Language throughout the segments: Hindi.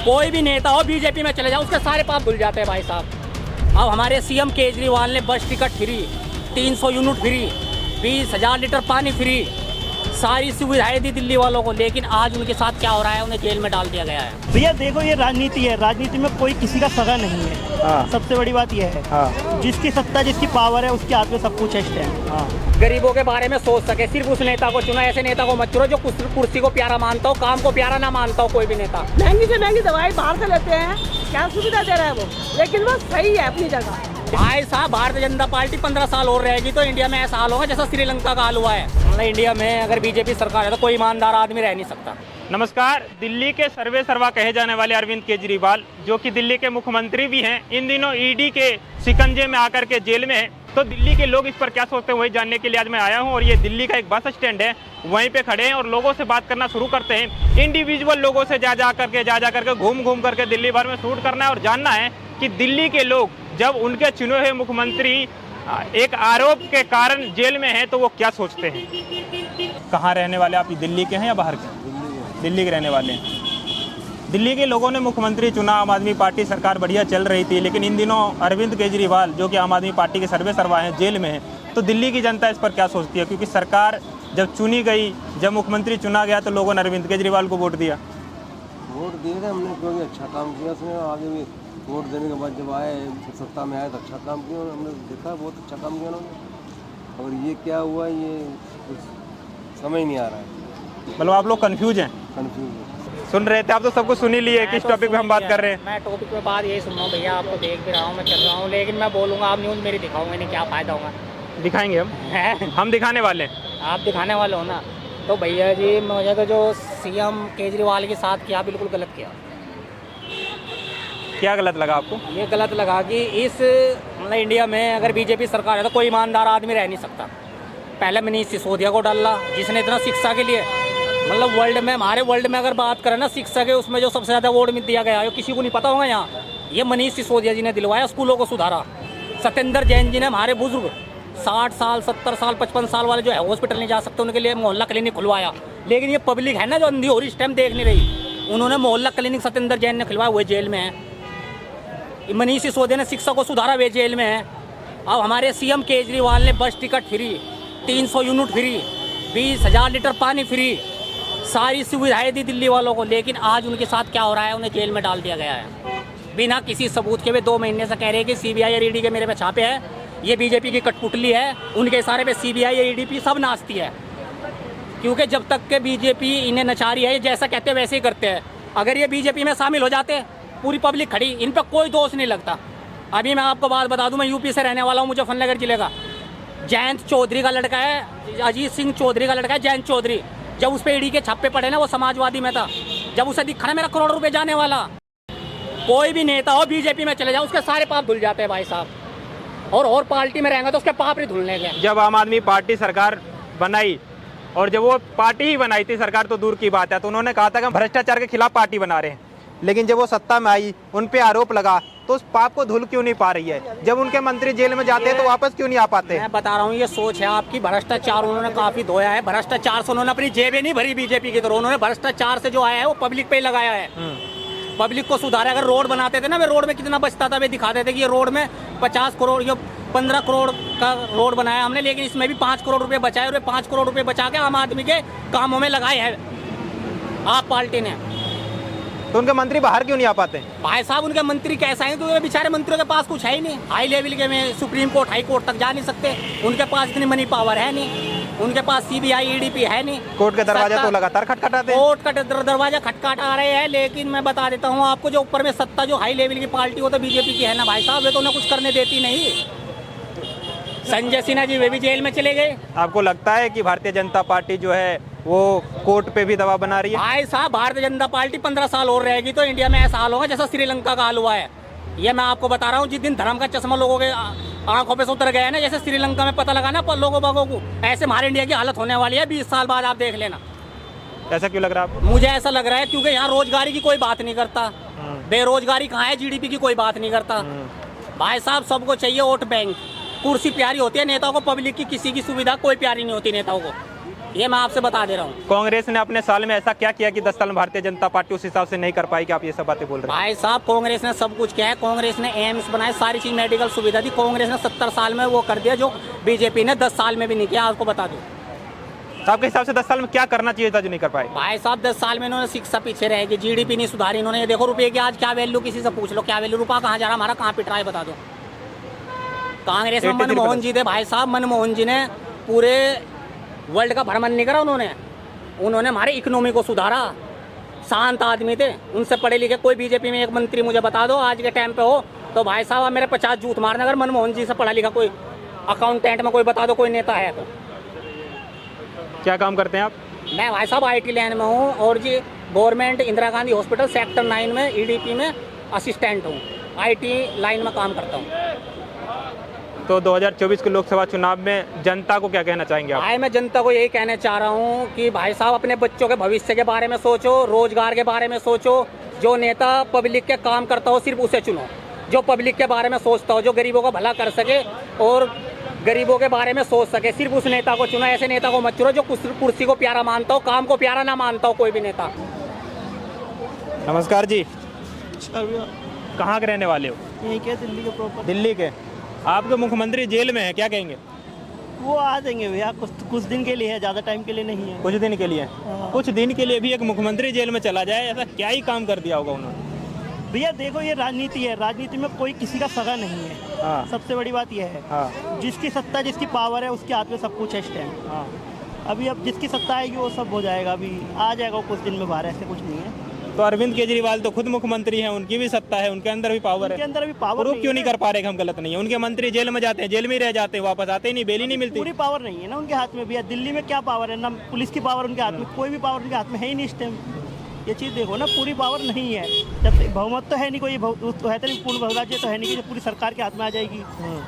कोई भी नेता हो बीजेपी में चले जाओ उसके सारे पाप धुल जाते हैं भाई साहब। अब हमारे सीएम केजरीवाल ने बस ticket free, 300 unit free, 20,000 litre पानी फ्री, सारी सुविधाएं दी दिल्ली वालों को, लेकिन आज उनके साथ क्या हो रहा है, उन्हें जेल में डाल दिया गया है। भैया देखो ये राजनीति है, राजनीति में कोई किसी का सगा नहीं है। सबसे बड़ी बात यह है जिसकी सत्ता जिसकी पावर है उसके हाथ में सब कुछ है इस टाइम। गरीबों के बारे में सोच सके सिर्फ उस नेता को चुना, ऐसे नेता को मत चुनो जो कुर्सी को प्यारा मानता हो, काम को प्यारा ना मानता हो कोई भी नेता। महंगी से महंगी दवाई बाहर से लेते हैं, क्या सुविधा दे रहा है वो, लेकिन वो सही है अपनी जगह। भाई साहब भारतीय जनता पार्टी 15 साल और रहेगी तो इंडिया में ऐसा हाल होगा जैसा श्रीलंका का हाल हुआ है। मतलब इंडिया में अगर बीजेपी सरकार है तो कोई ईमानदार आदमी रह नहीं सकता। नमस्कार। दिल्ली के सर्वे सर्वा कहे जाने वाले अरविंद केजरीवाल, जो कि दिल्ली के मुख्यमंत्री भी हैं, इन दिनों ईडी के शिकंजे में आकर के जेल में हैं। तो दिल्ली के लोग इस पर क्या सोचते हैं वही जानने के लिए आज मैं आया हूं। और ये दिल्ली का एक बस स्टैंड है, वहीं पे खड़े हैं और लोगों से बात करना शुरू करते हैं। इंडिविजुअल लोगों से जा जा करके घूम करके दिल्ली भर में शूट करना है और जानना है कि दिल्ली के लोग जब उनके चुने हुए मुख्यमंत्री एक आरोप के कारण जेल में हैं तो वो क्या सोचते हैं। कहाँ रहने वाले आप, दिल्ली के हैं या बाहर के? दिल्ली के रहने वाले हैं। दिल्ली के लोगों ने मुख्यमंत्री चुना, आम आदमी पार्टी सरकार बढ़िया चल रही थी, लेकिन इन दिनों अरविंद केजरीवाल जो कि आम आदमी पार्टी के सर्वे सर्वा हैं जेल में हैं। तो दिल्ली की जनता इस पर क्या सोचती है, क्योंकि सरकार जब चुनी गई, जब मुख्यमंत्री चुना गया तो लोगों ने अरविंद केजरीवाल को वोट दिया। वोट दिए थे हमने, क्योंकि अच्छा काम किया उसने। आगे भी वोट देने के बाद जब आए सत्ता में आए तो अच्छा काम किया, हमने देखा बहुत अच्छा काम किया उन्होंने। और ये क्या हुआ ये कुछ समझ नहीं आ रहा है। मतलब आप लोग कंफ्यूज हैं? कन्फ्यूज। सुन रहे थे आप तो सब कुछ सुन ही लिए, किस टॉपिक पे हम बात कर रहे हैं। मैं टॉपिक पे बात यही सुन रहा हूँ भैया, आपको देख भी रहा हूँ, मैं चल रहा हूँ, लेकिन मैं बोलूँगा आप न्यूज़ मेरी दिखाओगे नहीं, क्या फ़ायदा होगा। दिखाएंगे हम दिखाने वाले हैं। आप दिखाने वाले हो ना। तो भैया जी मुझे तो जो सीएम केजरीवाल के साथ किया बिल्कुल गलत किया। क्या गलत लगा आपको? ये गलत लगा कि इस मतलब इंडिया में अगर बीजेपी सरकार है तो कोई ईमानदार आदमी रह नहीं सकता। पहले मनीष सिसोदिया को डाला जिसने इतना शिक्षा के लिए, मतलब वर्ल्ड में, हमारे वर्ल्ड में अगर बात करें ना शिक्षा के, उसमें जो सबसे ज़्यादा अवार्ड दिया गया है किसी को नहीं पता होगा यहाँ, ये मनीष सिसोदिया जी ने दिलवाया, स्कूलों को सुधारा। सत्येंद्र जैन जी ने हमारे बुजुर्ग 60 साल 70 साल 55 साल वाले जो है हॉस्पिटल नहीं जा सकते उनके लिए मोहल्ला क्लिनिक खुलवाया। लेकिन ये पब्लिक है ना जो अंधी हो रही इस टाइम देख नहीं रही, उन्होंने मोहल्ला क्लिनिक सत्येंद्र जैन ने खुलवाया, हुए जेल में है। मनीष सिसोदिया ने शिक्षा को सुधारा, वे जेल में है। अब हमारे सीएम केजरीवाल ने बस ticket free, 300 unit free, 20,000 litre पानी फ्री, सारी सुविधाएं दी दिल्ली वालों को, लेकिन आज उनके साथ क्या हो रहा है, उन्हें जेल में डाल दिया गया है बिना किसी सबूत के। वे 2 महीने से कह रहे हैं कि सीबीआई और ईडी के मेरे पे छापे हैं, ये बीजेपी की कठपुतली है, उनके इशारे पे सीबीआई और ईडी सब नाचती है। क्योंकि जब तक के बीजेपी इन्हें नचारी है, जैसा कहते हैं वैसे ही करते हैं। अगर ये बीजेपी में शामिल हो जाते, पूरी पब्लिक खड़ी, इन पर कोई दोष नहीं लगता। अभी मैं आपको बात बता दूं, मैं यूपी से रहने वाला हूं, मुजफ्फरनगर जिले का। जयंत चौधरी का लड़का है, अजीत सिंह चौधरी का लड़का है जयंत चौधरी। जब उस पर ईडी के छापे पड़े ना, वो समाजवादी में था, जब उसे दिखा ना मेरा करोड़ रुपए जाने वाला, कोई भी नेता हो बीजेपी में चले जाओ उसके सारे पाप धुल जाते हैं भाई साहब। और पार्टी में रहेंगे तो उसके पाप नहीं धुलने के। जब आम आदमी पार्टी सरकार बनाई, और जब वो पार्टी ही बनाई थी, सरकार तो दूर की बात है, तो उन्होंने कहा था कि हम भ्रष्टाचार के खिलाफ पार्टी बना रहे हैं। लेकिन जब वो सत्ता में आई, उन पे आरोप लगा, तो उस पाप को धुल क्यों नहीं पा रही है? जब उनके मंत्री जेल में जाते हैं तो वापस क्यों नहीं आ पाते? मैं बता रहा हूँ, ये सोच है आपकी। भ्रष्टाचार उन्होंने काफी धोया है, भ्रष्टाचार से उन्होंने अपनी जेबें नहीं भरी बीजेपी की तरह, उन्होंने भ्रष्टाचार से जो आया है वो पब्लिक पे ही लगाया है। पब्लिक को सुधारा। अगर रोड बनाते थे ना, वे रोड में कितना बचता था, वे दिखाते थे कि ये रोड में 50 करोड़ या 15 करोड़ का रोड बनाया हमने, लेकिन इसमें भी 5 करोड़ रुपए बचाए, और 5 करोड़ रुपए बचा के आम आदमी के कामों में लगाए हैं आप पार्टी ने। तो उनके मंत्री बाहर क्यों नहीं आ पाते? भाई साहब उनके मंत्री कैसा है, तो बेचारे मंत्रियों के पास कुछ है ही नहीं। हाई लेवल के में सुप्रीम कोर्ट हाई कोर्ट तक जा नहीं सकते, उनके पास इतनी मनी पावर है नहीं, उनके पास सीबीआई ईडीपी है नहीं। कोर्ट का दरवाजा तो लगातार खटखटाते हैं। कोर्ट का दरवाजा खटखटा रहे हैं, लेकिन मैं बता देता हूँ आपको, जो ऊपर में सत्ता जो हाई लेवल की पार्टी हो तो बीजेपी की है ना भाई साहब, वे तो उन्हें कुछ करने देती नहीं। संजय सिन्हा जी वे भी जेल में चले गए। आपको लगता है कि भारतीय जनता पार्टी जो है वो कोर्ट पे भी दबाव बना रही है? भाई साहब भारतीय जनता पार्टी 15 साल और रहेगी तो इंडिया में ऐसा हाल होगा जैसा श्रीलंका का हाल हुआ है। ये मैं आपको बता रहा हूँ। जिस दिन धर्म का चश्मा लोगों के आंखों पे से उतर गया है ना, जैसे श्रीलंका में पता लगा ना लोगों बागों को, ऐसे हमारे इंडिया की हालत होने वाली है 20 साल बाद, आप देख लेना। ऐसा क्यों लग रहा है आपको? मुझे ऐसा लग रहा है क्योंकि यहाँ रोजगारी की कोई बात नहीं करता, बेरोजगारी कहाँ है, जीडीपी की कोई बात नहीं करता। भाई साहब सबको चाहिए वोट बैंक, कुर्सी प्यारी होती है नेताओं को, पब्लिक की किसी की सुविधा कोई प्यारी नहीं होती नेताओं को। ये मैं आपसे बता दे रहा हूँ। कांग्रेस ने अपने साल में ऐसा क्या किया कि 10 साल में भारतीय जनता पार्टी उस हिसाब से नहीं कर पाई कि आप ये सब बातें बोल रहे हैं? भाई साहब कांग्रेस ने सब कुछ किया है। कांग्रेस ने एम्स बनाए, सारी चीज मेडिकल सुविधा दी। कांग्रेस ने 70 साल में वो कर दिया जो बीजेपी ने 10 साल में भी नहीं किया। आपको बता दूं, तो आपके हिसाब से 10 साल में क्या करना चाहिए था जो नहीं कर पाए? भाई साहब 10 साल में इन्होंने शिक्षा पीछे रहेगी, जीडीपी नहीं सुधारी इन्होंने। ये देखो रुपये की आज क्या वैल्यू, किसी से पूछ लो क्या वैल्यू, रुपया कहाँ जा रहा, हमारा कहाँ पिट रहा है, बता दो। कांग्रेस में मनमोहन जी थे भाई साहब, मनमोहन जी ने पूरे वर्ल्ड का भ्रमण नहीं करा उन्होंने हमारे इकोनॉमी को सुधारा। शांत आदमी थे, उनसे पढ़े लिखे कोई बीजेपी में एक मंत्री मुझे बता दो आज के टाइम पे हो तो भाई साहब आप मेरे 50 जूत मारना। अगर मनमोहन जी से पढ़ा लिखा कोई अकाउंटेंट में कोई बता दो, कोई नेता है तो। क्या काम करते हैं आप? मैं भाई साहब IT लाइन में हूँ और जी government Indira Gandhi hospital sector 9 में EDP में असिस्टेंट हूँ। IT लाइन में काम करता हूँ। तो 2024 के लोकसभा चुनाव में जनता को क्या कहना चाहेंगे आप? भाई मैं जनता को यही कहना चाह रहा हूँ कि भाई साहब अपने बच्चों के भविष्य के बारे में सोचो, रोजगार के बारे में सोचो। जो नेता पब्लिक के काम करता हो सिर्फ उसे चुनो, जो पब्लिक के बारे में सोचता हो, जो गरीबों का भला कर सके और गरीबों के बारे में सोच सके, सिर्फ उस नेता को चुनो। ऐसे नेता को मत चुनो जो कुर्सी को प्यारा मानता हो, काम को प्यारा ना मानता हो कोई भी नेता। नमस्कार जी, भैया कहाँ के रहने वाले हो? यही क्या दिल्ली के प्रॉपर। दिल्ली के। आपके मुख्यमंत्री जेल में है, क्या कहेंगे? वो आ जाएंगे भैया, कुछ दिन के लिए है, ज़्यादा टाइम के लिए नहीं है। कुछ दिन के लिए? हाँ। कुछ दिन के लिए भी एक मुख्यमंत्री जेल में चला जाए, ऐसा क्या ही काम कर दिया होगा उन्होंने? भैया देखो ये राजनीति है, राजनीति में कोई किसी का सगा नहीं है। हाँ। सबसे बड़ी बात यह है, हाँ। जिसकी सत्ता जिसकी पावर है उसके हाथ में सब कुछ है इस टाइम। हाँ। अभी अब जिसकी सत्ता आएगी वो सब हो जाएगा, अभी आ जाएगा कुछ दिन में बाहर, ऐसे कुछ नहीं है। तो अरविंद केजरीवाल तो खुद मुख्यमंत्री हैं, उनकी भी सत्ता है, उनके अंदर भी पावर उनके है। अंदर अभी पावर प्रूफ क्यों नहीं कर पा रहे कि हम गलत नहीं है? उनके मंत्री जेल में जाते हैं, जेल में ही रह जाते हैं, वापस आते ही नहीं, बेल ही नहीं मिलती। पूरी पावर नहीं है ना उनके हाथ में भैया। दिल्ली में क्या पावर है ना, पुलिस की पावर उनके हाथ में, कोई भी पावर उनके हाथ में है ही नहीं इस टाइम। ये चीज़ देखो ना, पूरी पावर नहीं है। जब तक बहुमत तो है नहीं, कोई तो है तो नहीं, पूर्ण बहुराज्य तो है नहीं कि जो पूरी सरकार के हाथ में आ जाएगी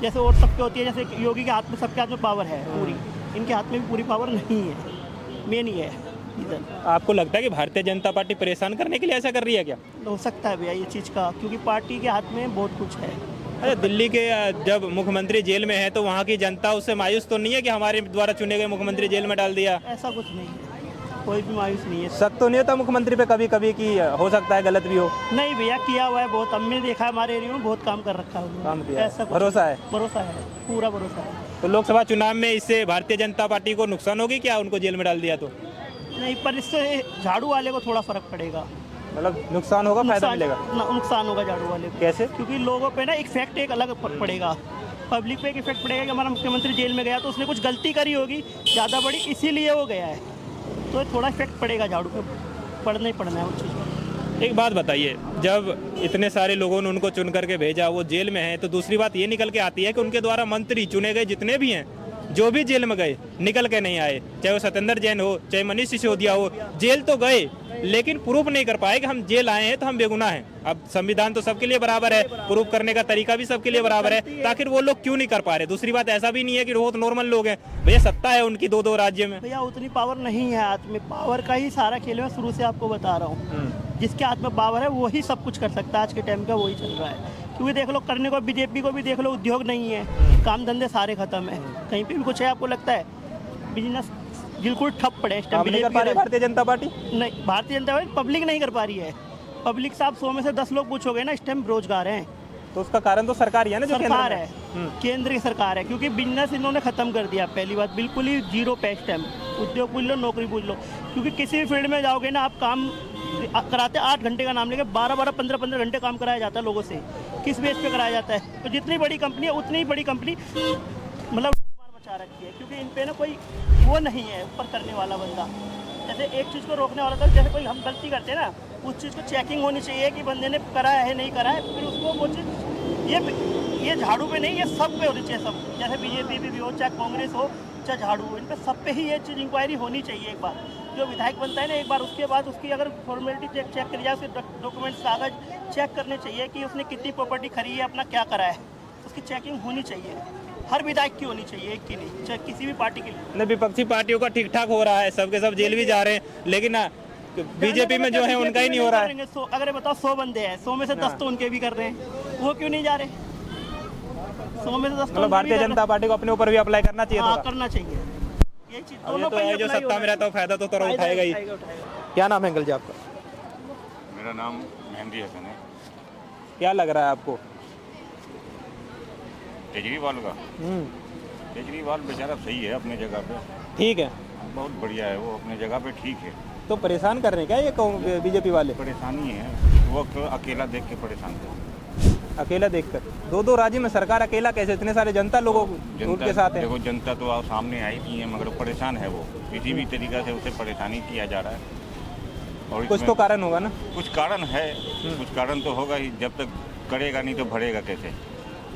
जैसे और सबके होती है। जैसे योगी के हाथ में, सबके हाथ में पावर है पूरी, इनके हाथ में भी पूरी पावर नहीं है। मेन ही है इधर। आपको लगता है कि भारतीय जनता पार्टी परेशान करने के लिए ऐसा कर रही है क्या? हो सकता है भैया ये चीज़ का, क्योंकि पार्टी के हाथ में बहुत कुछ है। अरे दिल्ली के जब मुख्यमंत्री जेल में है तो वहाँ की जनता उससे मायूस तो नहीं है कि हमारे द्वारा चुने गए मुख्यमंत्री जेल में डाल दिया? ऐसा कुछ नहीं है, कोई भी मायूस नहीं है। शक तो नहीं होता मुख्यमंत्री पे कभी कभी कि हो सकता है गलत भी हो? नहीं भैया, किया हुआ है बहुत। हमने देखा है हमारे एरिया में बहुत काम कर रखा है उन्होंने। काम किया है। ऐसा कुछ भरोसा नहीं। है? भरोसा है, पूरा भरोसा है। तो लोकसभा चुनाव में इससे भारतीय जनता पार्टी को नुकसान होगी क्या, उनको जेल में डाल दिया तो? नहीं, पर इससे झाड़ू वाले को थोड़ा फर्क पड़ेगा। मतलब नुकसान होगा, फायदा मिलेगा? नुकसान होगा झाड़ू वाले को। कैसे? क्योंकि लोगों पे ना इफेक्ट एक अलग पड़ेगा, पब्लिक पे एक इफेक्ट पड़ेगा कि हमारा मुख्यमंत्री जेल में गया तो उसने कुछ गलती करी होगी ज़्यादा बड़ी, इसीलिए वो गया है। तो थोड़ा इफेक्ट पड़ेगा झाड़ू पे, पड़ना ही पड़ना है उस चीज़ पर। एक बात बताइए, जब इतने सारे लोगों ने उनको चुन करके भेजा, वो जेल में है, तो दूसरी बात ये निकल के आती है कि उनके द्वारा मंत्री चुने गए जितने भी हैं, जो भी जेल में गए निकल के नहीं आए, चाहे वो सत्येंद्र जैन हो, चाहे मनीष सिसोदिया हो, जेल तो गए लेकिन प्रूफ नहीं कर पाए कि हम जेल आए हैं तो हम बेगुनाह हैं। अब संविधान तो सबके लिए बराबर है, प्रूफ करने का तरीका भी सबके लिए बराबर है, ताकि वो लोग क्यों नहीं कर पा रहे? दूसरी बात ऐसा भी नहीं है कि बहुत नॉर्मल लोग हैं भैया, सत्ता है उनकी दो राज्य में। भैया उतनी पावर नहीं है हाथ में, पावर का ही सारा खेल है, शुरू से आपको बता रहा हूँ। जिसके हाथ में पावर है वही सब कुछ कर सकता है, आज के टाइम का वही चल रहा है। क्योंकि देख लो, करने को बीजेपी को भी देख लो, उद्योग नहीं है, काम धंधे सारे खत्म है, कहीं पे भी कुछ है आपको लगता है? बिजनेस बिल्कुल ठप पड़े इस टाइम। भारतीय जनता पार्टी नहीं, भारतीय जनता पार्टी पब्लिक नहीं कर पा रही है। पब्लिक साहब 100 में से 10 लोग पूछोगे ना, इस टाइम बेरोजगार हैं। तो उसका कारण तो सरकार ही है ना, जो सरकार है, केंद्र की सरकार है। क्योंकि बिजनेस इन्होंने खत्म कर दिया, पहली बात बिल्कुल ही जीरो पे इस टाइम। उद्योग पूछ लो, नौकरी पूछ लो, क्योंकि किसी भी फील्ड में जाओगे ना आप, काम कराते 8 घंटे का नाम लेके 12-12, 15-15 घंटे काम कराया जाता है लोगों से। किस बेस पे कराया जाता है? तो जितनी बड़ी कंपनी है उतनी ही बड़ी कंपनी मतलब मचा रखी है, क्योंकि इन पे ना कोई वो नहीं है ऊपर करने वाला बंदा। जैसे एक चीज़ को रोकने वाला था, जैसे कोई हम गलती करते हैं ना, उस चीज़ को चेकिंग होनी चाहिए कि बंदे ने कराया है नहीं कराया, फिर उसको वो चीज़ ये झाड़ू पे नहीं, ये सब पे होनी चाहिए। सब जैसे बीजेपी भी हो, चाहे कांग्रेस हो, चाहे झाड़ू हो, इन पे सब पे ही ये चीज़ इंक्वायरी होनी चाहिए। एक बार जो विधायक बनता है ना, एक बार उसके बाद उसकी अगर फॉर्मेलिटी चेक करी जाए, उसके डॉक्यूमेंट्स कागज चेक करने चाहिए कि उसने कितनी प्रॉपर्टी खरीदी है, अपना क्या करा है, उसकी चेकिंग होनी चाहिए। हर विधायक की होनी चाहिए, एक की नहीं, चाहे किसी भी पार्टी की नहीं। विपक्षी पार्टियों का ठीक ठाक हो रहा है, सबके सब जेल भी जा रहे हैं, लेकिन बीजेपी में जो है उनका ही नहीं हो रहा है। अगर बताओ 100 बंदे हैं, 100 में से 10 तो उनके भी कर रहे हैं, वो क्यों नहीं जा रहे? 100 में से 10 मतलब भारतीय जनता पार्टी को अपने ऊपर भी अप्लाई करना चाहिए। हाँ, करना चाहिए। ये चीज अब ये दोनों तो पे है, जो apply सत्ता में होना रहता है फायदा तो चाहिए। उठाएगा ही। उठाएगा। क्या नाम है अंकल जी आपका? मेरा नाम मेहंदी हसन है। क्या लग रहा है आपको? केजरीवाल का, केजरीवाल बेचारा सही है अपनी जगह पे, ठीक है, बहुत बढ़िया है वो अपनी जगह पे, ठीक है। तो परेशान कर रहे हैं क्या ये बीजेपी वाले? परेशानी है वो अकेला देख के परेशान है। अकेला देखकर दो राज्य में सरकार अकेला कैसे? इतने सारे जनता लोगों उनके साथ है। देखो जनता तो आप सामने आई नहीं है, मगर परेशान है वो, किसी भी तरीका से उसे परेशानी किया जा रहा है। और कुछ तो कारण होगा ना? कुछ कारण है, कुछ कारण तो होगा ही, जब तक करेगा नहीं तो भरेगा कैसे।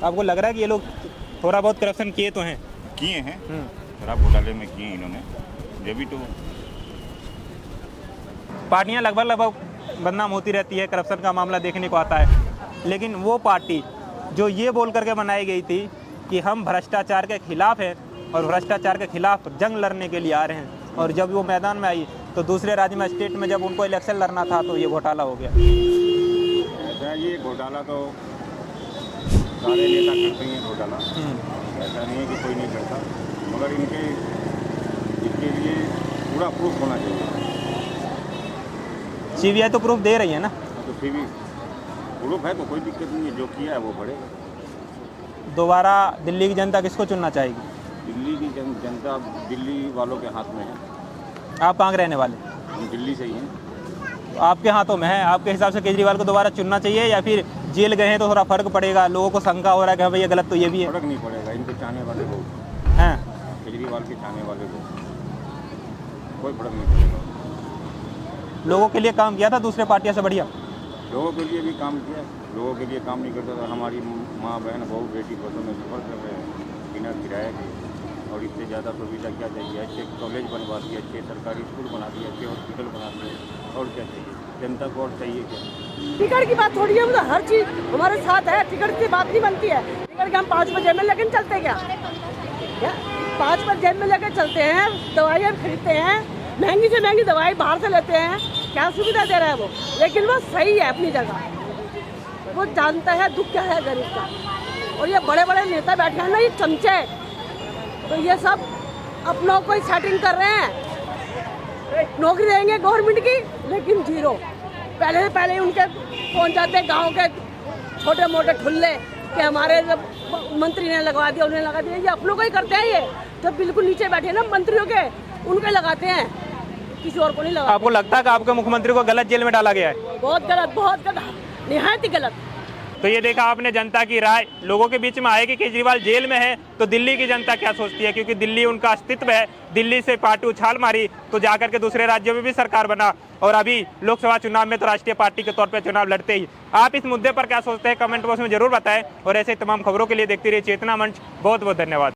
आपको लग रहा है कि ये लोग थोड़ा बहुत करप्शन किए तो हैं? किए हैं, शराब घोटाले में किए इन्होंने, जब भी तो पार्टियां लगभग बदनाम होती रहती है, करप्शन का मामला देखने को आता है, लेकिन वो पार्टी जो ये बोल करके बनाई गई थी कि हम भ्रष्टाचार के खिलाफ हैं और भ्रष्टाचार के खिलाफ जंग लड़ने के लिए आ रहे हैं, और जब वो मैदान में आई तो दूसरे राज्य में, स्टेट में जब उनको इलेक्शन लड़ना था तो ये घोटाला हो गया। ऐसा ये घोटाला तो सारे नेता करते हैं घोटाला, ऐसा नहीं है कि कोई नहीं करता, मगर इसके लिए पूरा प्रूफ होना चाहिए। सीबीआई तो प्रूफ दे रही है ना? तो फिर भी प्रूफ है तो कोई दिक्कत नहीं है, जो किया है वो बढ़ेगा। दोबारा दिल्ली की जनता किसको चुनना चाहेगी? दिल्ली की जनता दिल्ली वालों के हाथ में है। आप कहाँ के रहने वाले? हम दिल्ली से ही हैं। तो आपके हाथों में है। आपके हिसाब से केजरीवाल को दोबारा चुनना चाहिए, या फिर जेल गए हैं तो थोड़ा फर्क पड़ेगा? लोगों को शंका हो रहा है कि हाँ भाई ये गलत तो ये भी है। फर्क नहीं पड़ेगा, इनको चाहने वाले लोग हैं, केजरीवाल के चाहने वाले लोग, कोई फर्क नहीं पड़ेगा। लोगों के लिए काम किया था दूसरे पार्टियों से बढ़िया। लोगों के लिए भी काम किया, लोगों के लिए काम नहीं करता था। हमारी माँ बहन बहू बेटी बसों में सफर कर रहे हैं बिना किराए के, और इससे ज़्यादा सुविधा क्या चाहिए? अच्छे कॉलेज बनवा दिए, अच्छे सरकारी स्कूल बना दिए, अच्छे हॉस्पिटल बना दिए, और क्या चाहिए जनता को? और चाहिए क्या? टिकट की बात थोड़ी है, मतलब हर चीज हमारे साथ है, टिकट की बात नहीं बनती है। टिकट के हम 5 बजे में लेकिन चलते क्या 5 बजे में लेकर चलते हैं, दवाइयाँ खरीदते हैं, महंगी से महंगी दवाई बाहर से लेते हैं, क्या सुविधा दे रहा है वो, लेकिन वो सही है अपनी जगह, वो जानता है दुख क्या है गरीब का। और ये बड़े बड़े नेता बैठे हैं ना, ये चमचे, तो ये सब अपनों को ही सेटिंग कर रहे हैं। नौकरी देंगे गवर्नमेंट की, लेकिन जीरो। पहले से पहले उनके पहुंच जाते गांव के छोटे मोटे ठुल्ले कि हमारे जब मंत्री ने लगवा दिया, उन्हें लगा दिया। ये अपनों को ही करते हैं, ये जब बिल्कुल नीचे बैठे ना मंत्रियों के, उनके लगाते हैं, किसी और को नहीं लगा। आपको लगता है कि आपके मुख्यमंत्री को गलत जेल में डाला गया है? बहुत गलत, निहायत ही गलत। तो ये देखा आपने जनता की राय। लोगों के बीच में आए कि केजरीवाल जेल में है तो दिल्ली की जनता क्या सोचती है, क्योंकि दिल्ली उनका अस्तित्व है। दिल्ली से पार्टी उछाल मारी तो जाकर के दूसरे राज्यों में भी सरकार बना, और अभी लोकसभा चुनाव में तो राष्ट्रीय पार्टी के तौर पर चुनाव लड़ते ही। आप इस मुद्दे पर क्या सोचते हैं, कमेंट बॉक्स में जरूर बताएं, और ऐसे तमाम खबरों के लिए देखते रहिए चेतना मंच। बहुत बहुत धन्यवाद।